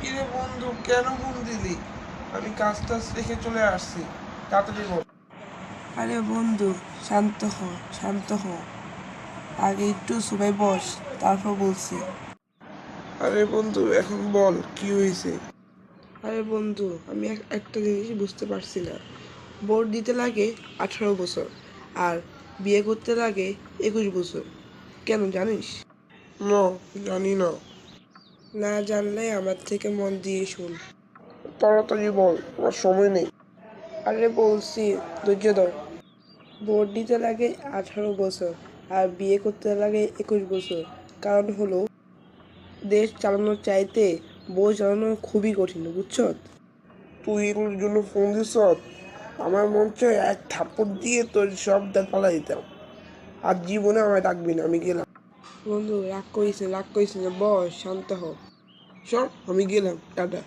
কিরে বন্ধু, কেন ফোন দিলি? আমি কাজ টাজ রেখে চলে আসছি, তাড়াতাড়ি বল। আরে বন্ধু, শান্ত হ, শান্ত হ। আগে একটু সবাই বস, তারপর বলছি। আরে বন্ধু, এখন বল কি হয়েছে? আরে বন্ধু, আমি একটা জিনিস বুঝতে পারছি না। ভোট দিতে লাগে 18 বছর, আর বিয়ে করতে লাগে 21 বছর। কেন জানিস? না, জানি না। না জানলে আমার থেকে মন দিয়ে শুন। তাড়াতাড়ি বল, আমার সময় নেই। আরে বলছি, ধৈর্য ধর। ভোট দিতে লাগে 18 বছর, আর বিয়ে করতে লাগে 21 বছর। কারণ হলো, দেশ চালানোর চাইতে বউ চালানো খুবই কঠিন, বুঝছো? তুই এগুলোর জন্য ফোন দিস? আমার মন চায় এক থাপ্পড় দিয়ে তোর সব দাঁত পালা দিতাম। আর জীবনে আমায় ডাকবি না, আমি গেলাম। বন্ধু, রাগ করিস না, রাগ করিস না, বস, শান্ত হ। সব, আমি গেলাম, টাটা।